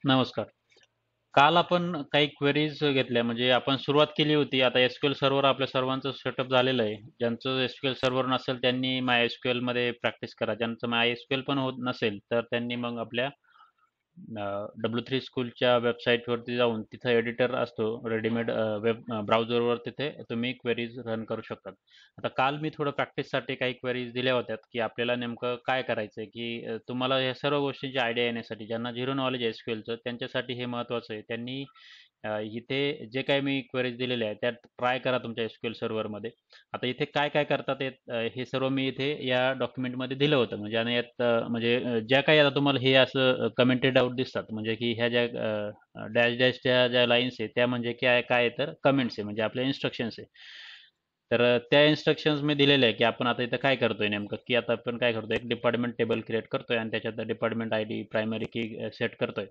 नमस्कार. काल आपण काही क्वेरीज घेतल्या म्हणजे आपण सुरुवात केली होती. आता एस-क्यू-एल सर्व्हर आपल्या सर्वांचं सेटअप झालेलं आहे. ज्यांचं एस-क्यू-एल सर्व्हर नसेल त्यांनी MySQL मध्ये प्रॅक्टिस करा. ज्यांचं MySQL पण होत नसेल तर त्यांनी मग आपल्या W3 स्कूलच्या वेबसाईटवरती जाऊन तिथं एडिटर असतो रेडीमेड वेब ब्राउझरवर तिथे तुम्ही क्वेरीज रन करू शकतात. आता काल मी थोडं प्रॅक्टिससाठी काही क्वेरीज दिल्या होत्या की आपल्याला नेमकं काय करायचं आहे की तुम्हाला या सर्व गोष्टींची आयडिया येण्यासाठी ज्यांना झिरो नॉलेज आहे एस-क्यू-एलचं त्यांच्यासाठी हे महत्त्वाचं आहे. त्यांनी इथे जे काही मी क्वेरीज दिलेल्या आहेत त्यात ट्राय करा तुमच्या एस-क्यू-एल सर्व्हरमध्ये. आता इथे काय काय करतात हे सर्व मी इथे या डॉक्युमेंटमध्ये दिलं होतं म्हणजे आणि यात ज्या काही आता तुम्हाला हे असं कमेंटेड आउट दिसतात म्हणजे की ह्या ज्या डॅश डॅशच्या ज्या लाईन्स आहेत त्या म्हणजे काय काय तर कमेंट्स आहे म्हणजे आपल्या इन्स्ट्रक्शन्स आहे. तर त्या इन्स्ट्रक्शन्स मी दिलेल्या आहे की आपण आता इथं काय करतोय नेमकं की आता आपण काय करतोय एक डिपार्टमेंट टेबल क्रिएट करतोय आणि त्याच्यात डिपार्टमेंट आय डी प्रायमरी की सेट करतोय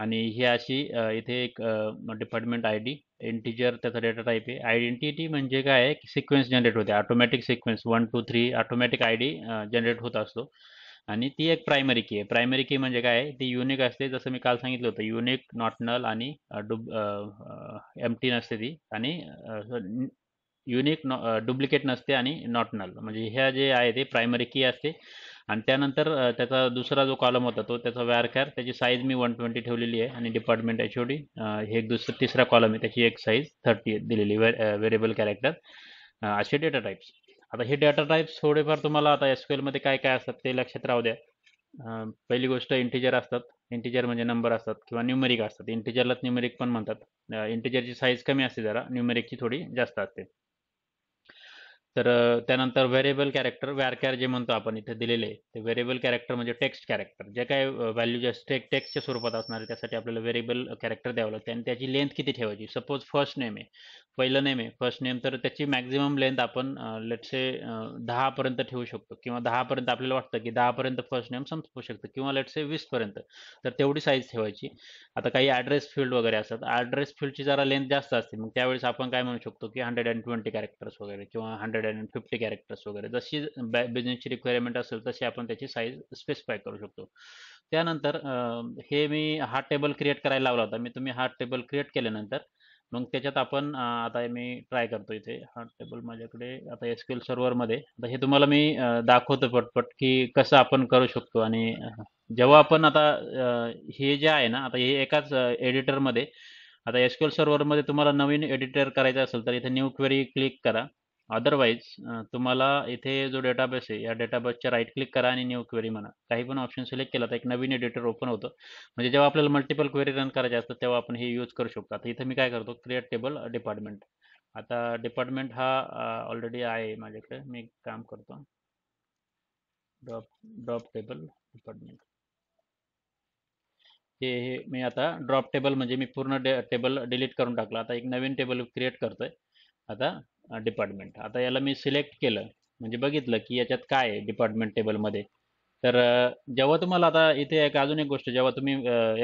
आणि ही अशी इथे एक डिपार्टमेंट आय डी इंटिजर त्याचा डेटा टाईप आहे. आयडेंटिटी म्हणजे काय आहे की सिक्वेन्स जनरेट होते automatic sequence 1 2 3 automatic I D generate होत असतो आणि ती एक प्रायमरी की आहे. प्रायमरी की म्हणजे काय आहे ती युनिक असते जसं मी काल सांगितलं होतं युनिक नॉट नल आणि एम्प्टी नसते ती आणि युनिक डुप्लिकेट नसते आणि नॉट नल म्हणजे ह्या जे आहे ते प्रायमरी की असते आणि त्यानंतर त्याचा दुसरा जो कॉलम होता तो त्याचा व्यारकॅर त्याची साईज मी 120 ठेवलेली आहे आणि डिपार्टमेंट एच ओ डी हे एक तिसरा कॉलम आहे त्याची एक साईज 30 दिलेली व्हेरिएबल कॅरेक्टर असे डेटा टाईप्स. आता हे डेटा टाईप्स थोडेफार तुम्हाला आता एस मध्ये काय काय असतात ते लक्षात राहू द्या. पहिली गोष्ट इंटिजर असतात. इंटिजर म्हणजे नंबर असतात किंवा न्यूमेरिक असतात. इंटिजरलाच न्यूमेरिक पण म्हणतात. इंटिजरची साईज कमी असते जरा न्यूमेरिकची थोडी जास्त असते. तर त्यानंतर व्हेरिएबल कॅरेक्टर व्यारकॅर जे म्हणतो आपण इथे दिलेले आहे ते व्हेरिएबल कॅरेक्टर म्हणजे टेक्स्ट कॅरेक्टर जे काय व्हॅल्यू जे असते टेक्स्टच्या स्वरूपात असणार आहे त्यासाठी आपल्याला व्हेरिएबल कॅरेक्टर द्यावं लागते आणि त्याची लेंथ किती ठेवायची सपोज फर्स्ट नेम आहे पहिलं नेम आहे फर्स्ट नेम तर त्याची मॅक्झिमम लेंथ आपण लेट से 10 पर्यंत ठेवू शकतो किंवा 10 पर्यंत आपल्याला वाटतं की 10 पर्यंत फर्स्ट नेम संपू शकतं किंवा लेट से 20 पर्यंत तर तेवढी साईज ठेवायची. आता काही ॲड्रेस फील्ड वगैरे असतात ॲड्रेस फील्डची जरा लेंथ जास्त असते मग त्यावेळेस आपण काय म्हणू शकतो की 120 कॅरेक्टर्स वगैरे किंवा 150 कॅरेक्टर्स वगैरे जशी बिझनेसची रिक्वायरमेंट असेल तशी आपण त्याची साईज स्पेसिफाय करू शकतो. त्यानंतर हे मी हा टेबल क्रिएट करायला लावला होता मी तुम्ही हा टेबल क्रिएट केल्यानंतर मग त्याच्यात आपण आता मी ट्राय करतो इथे हा टेबल माझ्याकडे आता एस-क्यू-एल सर्व्हरमध्ये आता हे तुम्हाला मी दाखवतो पटपट की कसं आपण करू शकतो आणि जेव्हा आपण आता हे जे आहे ना आता हे एकाच एडिटरमध्ये आता एस-क्यू-एल सर्व्हरमध्ये तुम्हाला नवीन एडिटर करायचं असेल तर इथे न्यू क्वेरी क्लिक करा. अदरवाईज तुम्हाला इथे जो डेटाबेस आहे या डेटाबेसच्या राईट क्लिक करा आणि न्यू क्वेरी म्हणा. काही पण ऑप्शन सिलेक्ट केला तर एक नवीन एडिटर ओपन होतं. म्हणजे जेव्हा आपल्याला मल्टिपल क्वेरी रन करायचे असतात तेव्हा आपण हे यूज करू शकतो. आता इथे मी काय करतो क्रिएट टेबल डिपार्टमेंट. आता डिपार्टमेंट हा ऑलरेडी आहे माझ्याकडे. मी एक काम करतो ड्रॉप ड्रॉप टेबल डिपार्टमेंट. हे मी आता ड्रॉप टेबल म्हणजे मी पूर्ण टेबल डिलीट करून टाकला. आता एक नवीन टेबल क्रिएट करतोय. आता डिपार्टमेंट. आता याला मी सिलेक्ट केलं म्हणजे बघितलं की याच्यात काय आहे डिपार्टमेंट टेबलमध्ये. तर जेव्हा तुम्हाला आता इथे एक अजून एक गोष्ट जेव्हा तुम्ही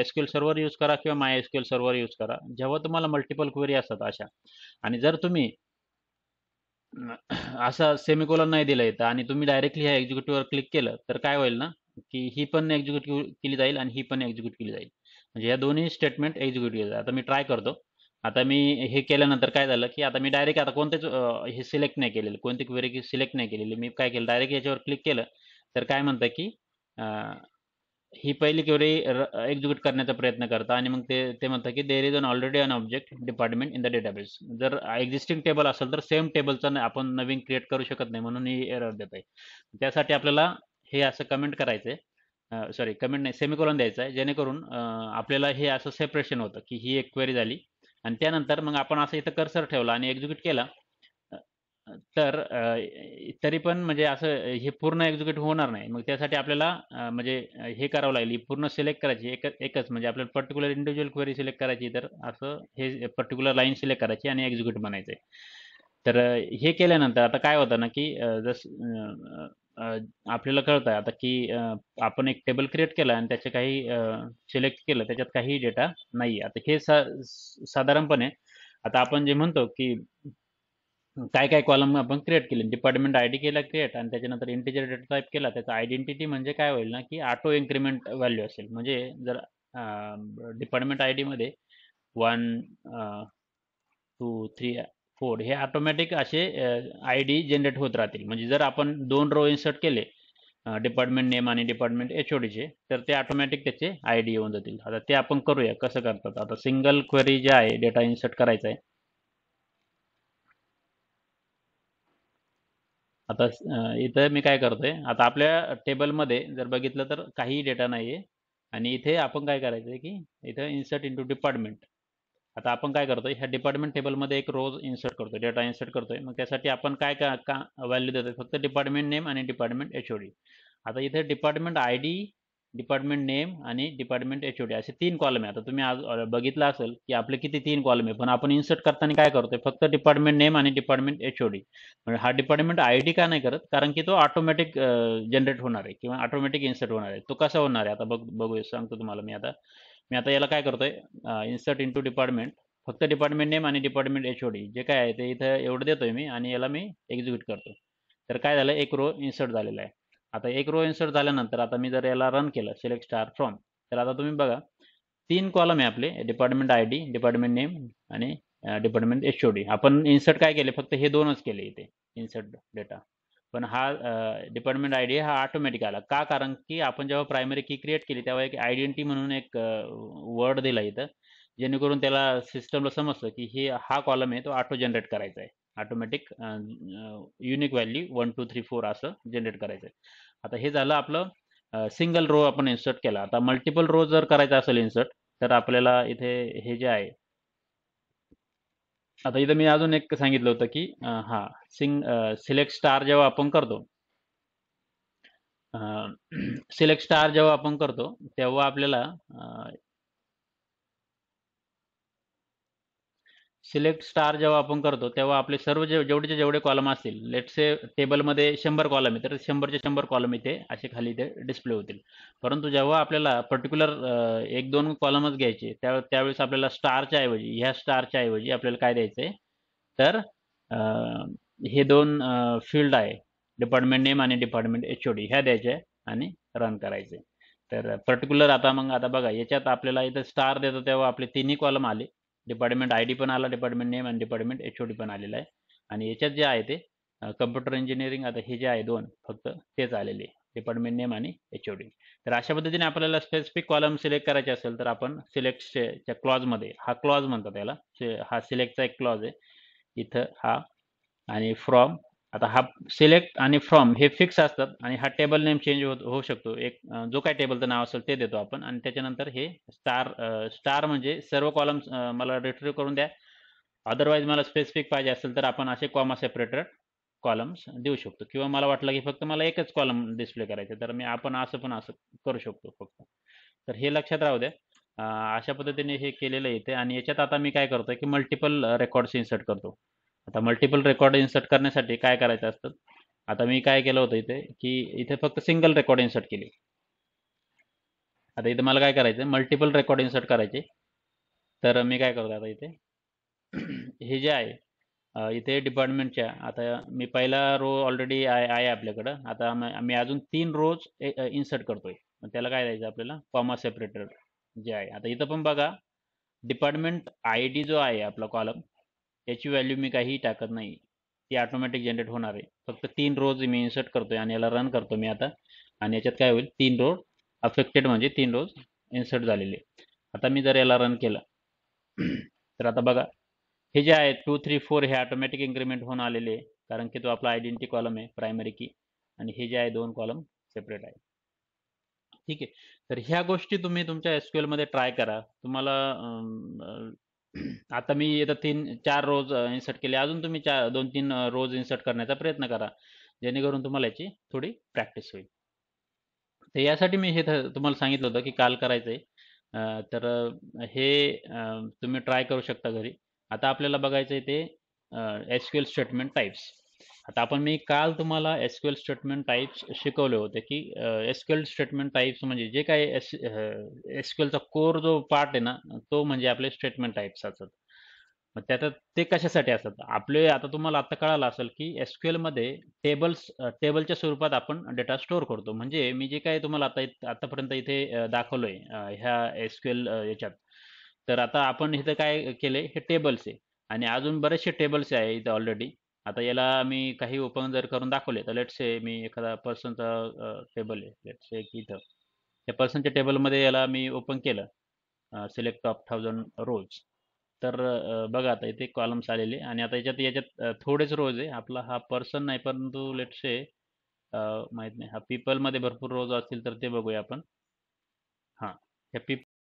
एस-क्यू-एल सर्व्हर यूज करा किंवा MySQL सर्व्हर यूज करा. जेव्हा तुम्हाला मल्टिपल क्वेरी असतात अशा आणि जर तुम्ही असा सेमिकोलॉन नाही दिला इथं आणि तुम्ही डायरेक्टली ह्या एक्झिक्युटिव्हवर क्लिक केलं तर काय होईल ना की ही पण एक्झिक्यूट केली जाईल आणि ही पण एक्झिक्यूट केली जाईल म्हणजे या दोन्ही स्टेटमेंट एक्झिक्यूट केली जाईल. आता मी ट्राय करतो. आता मी हे केल्यानंतर काय झालं की आता मी डायरेक्ट आता कोणतेच हे सिलेक्ट नाही केलेलं कोणती क्वेरी सिलेक्ट नाही केलेली मी काय केलं डायरेक्ट याच्यावर क्लिक केलं तर काय म्हणतं की ही पहिली क्वेरी एक्झिक्यूट करण्याचा प्रयत्न करता आणि मग ते म्हणतं की there is an already an object department in the database. जर एक्झिस्टिंग टेबल असेल तर सेम टेबलचा आपण नवीन क्रिएट करू शकत नाही म्हणून ही एरर देत आहे. त्यासाठी आपल्याला हे असं कमेंट करायचं आहे सॉरी कमेंट नाही सेमिकोलॉन द्यायचं आहे जेणेकरून आपल्याला हे असं सेपरेशन होतं की ही एक क्वेरी झाली आणि त्यानंतर मग आपण असं इथं कर्सर ठेवला आणि एक्झिक्यूट केला तर तरी पण म्हणजे असं हे पूर्ण एक्झिक्यूट होणार नाही. मग त्यासाठी आपल्याला हे करावं लागेल, ही पूर्ण सिलेक्ट करायची एकच म्हणजे आपल्याला पर्टिक्युलर इंडिव्हिज्युअल क्वेरी सिलेक्ट करायची तर असं हे पर्टिक्युलर लाईन सिलेक्ट करायची आणि एक्झिक्यूट म्हणायचं आहे. तर हे केल्यानंतर आता काय होतं ना, की आपल्याला कळतं आता की आपण एक टेबल क्रिएट केला आणि त्याचे काही सिलेक्ट केलं त्याच्यात काही डेटा नाही. आता हे साधारणपणे आता आपण जे म्हणतो की काय काय कॉलम आपण क्रिएट केले डिपार्टमेंट आय डी केला क्रिएट आणि त्याच्यानंतर इंटिजर डेटा टाईप केला त्याचा आयडेंटिटी म्हणजे काय होईल ना की ऑटो इन्क्रीमेंट व्हॅल्यू असेल म्हणजे जर डिपार्टमेंट आय डीमध्ये 1 2 3 4 हे ऑटोमॅटिक असे आय डी जनरेट होत राहतील. म्हणजे जर आपण 2 रो इन्सर्ट केले डिपार्टमेंट नेम आणि डिपार्टमेंट एच ओ डीचे, तर ते ऑटोमॅटिक त्याचे आय डी येऊन जातील. आता ते आपण करूया कसं करतात. आता सिंगल क्वेरी जे आहे डेटा इन्सर्ट करायचा आहे. आता इथं मी काय करतोय, आता आपल्या टेबलमध्ये जर बघितलं तर काही डेटा नाही आहे आणि इथे आपण काय करायचं आहे की इथं इन्सर्ट इंटू डिपार्टमेंट. आता आपण काय करतोय, ह्या डिपार्टमेंट टेबलमध्ये एक रोज इन्सर्ट करतोय, डेटा इन्सर्ट करतोय. मग त्यासाठी आपण काय का का व्हॅल्यू देतोय, फक्त डिपार्टमेंट नेम आणि डिपार्टमेंट एच ओ डी. आता इथे department I D, department name आणि डिपार्टमेंट एच ओ डी असे 3 कॉलम आहे. आता तुम्ही आज बघितलं असेल की आपले किती 3 कॉलम आहे, पण आपण इन्सर्ट करताना काय करतोय, फक्त डिपार्टमेंट नेम आणि डिपार्टमेंट एच ओ डी. म्हणजे हा डिपार्टमेंट आय डी का नाही करत, कारण की तो ऑटोमॅटिक जनरेट होणार आहे किंवा ऑटोमॅटिक इन्सर्ट होणार आहे. तो कसा होणार आहे आता बघूया, सांगतो तुम्हाला मी आता याला काय करतोय, इन्सर्ट इंटू डिपार्टमेंट, फक्त डिपार्टमेंट नेम आणि डिपार्टमेंट एच ओ डी जे काय आहे ते इथं एवढं देतोय मी आणि याला मी एक्झिक्यूट करतो. तर काय झालं, एक रो इन्सर्ट झालेला आहे. आता एक रो इन्सर्ट झाल्यानंतर आता मी जर याला रन केलं सिलेक्ट स्टार फ्रॉम, तर आता तुम्ही बघा 3 कॉलम आहे आपले, department I D, department name आणि डिपार्टमेंट एच ओ डी. आपण इन्सर्ट काय केले, फक्त हे दोनच केले इथे इन्सर्ट डेटा. पण हा डिपार्टमेंट आय डी हा ऑटोमॅटिक आला का, कारण की आपण जेव्हा प्रायमरी की क्रिएट केली तेव्हा एक आयडेंटिटी म्हणून एक वर्ड दिला इथं, जेणेकरून त्याला सिस्टमला समजतं की हा कॉलम आहे तो ऑटो जनरेट करायचा आहे. ऑटोमॅटिक युनिक व्हॅल्यू 1 2 3 4 असं जनरेट करायचं आहे. आता हे झालं आपलं सिंगल रो आपण इन्सर्ट केला. आता मल्टिपल रो जर करायचा असेल इन्सर्ट, तर आपल्याला इथे हे जे आहे, आता इथं मी अजून एक सांगितलं होतं की हा सिलेक्ट स्टार जेव्हा आपण करतो, सिलेक्ट स्टार जेव्हा आपण करतो तेव्हा आपल्याला सिलेक्ट स्टार जेव्हा आपण करतो तेव्हा आपले सर्व जेवढेचे जेवढे कॉलम असतील, लेट्स से टेबलमध्ये 100 कॉलम आहे, तर 100चे 100 कॉलम इथे असे खाली इथे डिस्प्ले होतील. परंतु जेव्हा आपल्याला पर्टिक्युलर 1-2 कॉलमच घ्यायचे, त्यावेळेस आपल्याला स्टारच्या ऐवजी, ह्या स्टारच्या ऐवजी आपल्याला काय द्यायचं आहे, तर हे 2 फील्ड आहे, डिपार्टमेंट नेम आणि डिपार्टमेंट एच ओ डी, ह्या द्यायच्या आहे आणि रन करायचे. तर पर्टिक्युलर आता मग आता बघा, याच्यात आपल्याला इथं स्टार देतो तेव्हा आपले तिन्ही कॉलम आले, डिपार्टमेंट आय डी पण आला, डिपार्टमेंट नेम आणि डिपार्टमेंट एच ओ डी पण आलेला आहे. आणि याच्यात जे आहे ते कम्प्युटर इंजिनिअरिंग, आता हे जे आहे 2 फक्त तेच आलेले, डिपार्टमेंट नेम आणि एच ओ डी. तर अशा पद्धतीने आपल्याला स्पेसिफिक कॉलम सिलेक्ट करायचे असेल तर आपण सिलेक्टच्या क्लॉजमध्ये, हा क्लॉज म्हणतात त्याला, हा सिलेक्टचा एक क्लॉज आहे इथं हा, आणि फ्रॉम. आता हा सिलेक्ट आणि फ्रॉम हे फिक्स असतात आणि हा टेबल नेम चेंज होऊ शकतो. एक जो काय टेबलचं नाव असेल ते देतो आपण आणि त्याच्यानंतर हे स्टार म्हणजे सर्व कॉलम्स मला रिट्रीव्ह करून द्या. अदरवाईज मला स्पेसिफिक पाहिजे असेल तर आपण असे कॉमा सेपरेटेड कॉलम्स देऊ शकतो, किंवा मला वाटलं की फक्त मला एकच कॉलम डिस्प्ले करायचं, तर आपण असं करू शकतो फक्त. तर हे लक्षात राहू द्या. अशा पद्धतीने हे केलेलं येते आणि याच्यात आता मी काय करतोय की मल्टिपल रेकॉर्ड्स इन्सर्ट करतो. आता मल्टिपल रेकॉर्ड इन्सर्ट करण्यासाठी काय करायचं असतं, आता मी काय केलं होतं इथे की इथे फक्त सिंगल रेकॉर्ड इन्सर्ट केली. आता इथे मला काय करायचं, मल्टिपल रेकॉर्ड इन्सर्ट करायचे. तर मी काय करतो आता इथे हे जे आहे इथे डिपार्टमेंटच्या, आता मी पहिला रो ऑलरेडी आहे आपल्याकडं. आता मी अजून 3 रोज इन्सर्ट करतोय. मग त्याला काय द्यायचं आपल्याला, कॉमा सेपरेटर जे आहे. आता इथं पण बघा, डिपार्टमेंट आय डी जो आहे आपला कॉलम, याची व्हॅल्यू मी काहीही टाकत नाही, ती ऑटोमॅटिक जनरेट होणार आहे. फक्त 3 रोज मी इन्सर्ट करतोय आणि याला रन करतो मी आता, आणि याच्यात काय होईल, 3 रो अफेक्टेड म्हणजे 3 रोज इन्सर्ट झालेले. आता मी जर याला रन केलं तर आता बघा, हे जे आहे 2 3 4 हे ऑटोमॅटिक इन्क्रीमेंट होऊन आलेले आहे, कारण की तो आपला आयडेंटिटी कॉलम आहे प्रायमरी की, आणि हे जे आहे 2 कॉलम सेपरेट आहे. ठीक आहे. तर ह्या गोष्टी तुम्ही तुमच्या एसक्यूएल मध्ये ट्राय करा. तुम्हाला आता मी इथं 3-4 रोज इन्सर्ट केले, अजून तुम्ही 2-3 रोज इन्सर्ट करण्याचा प्रयत्न करा, जेणेकरून तुम्हाला याची थोडी प्रॅक्टिस होईल. तर यासाठी मी हे तुम्हाला सांगितलं होतं की काल करायचंय. तर हे तुम्ही ट्राय करू शकता घरी. आता आपल्याला बघायचंय ते एसक्यूएल स्टेटमेंट टाइप्स. आता मी काल तुम्हाला एसक्यूएल स्टेटमेंट टाइप्स शिकवले होते की एसक्यूएल स्टेटमेंट टाइप्स म्हणजे जे काही एसक्यूएलचा कोर जो पार्ट आहे ना, तो म्हणजे आपले स्टेटमेंट टाइप्स असतात. मग त्याच्यात ते कशासाठी असतात? आपले आता तुम्हाला आता कळालं असेल, की एस-क्यू-एलमध्ये टेबलच्या स्वरूपात आपण डेटा स्टोअर करतो. म्हणजे मी जे काही तुम्हाला आतापर्यंत इथे दाखवलंय ह्या एस-क्यू-एल याच्यात. तर आता आपण इथं काय केलंय, हे टेबल्स आहे आणि अजून बरेचसे टेबल्स आहे इथं ऑलरेडी. आता याला मी काही ओपन जर करून दाखवले, तर लेट्स से मी एखादा पर्सनचा टेबल आहे. लेट्स से की इथं. त्या पर्सनच्या टेबलमध्ये याला मी ओपन केलं. सिलेक्ट टॉप 1000 रोज. तर बघा आता इथे कॉलम्स आलेले आणि आता याच्यात थोडेच रोज आहे. आपला हा पर्सन नाही, परंतु लेट्स से माहीत नाही. हा पीपलमध्ये भरपूर रोज असतील तर ते बघूया आपण. हां. ह्या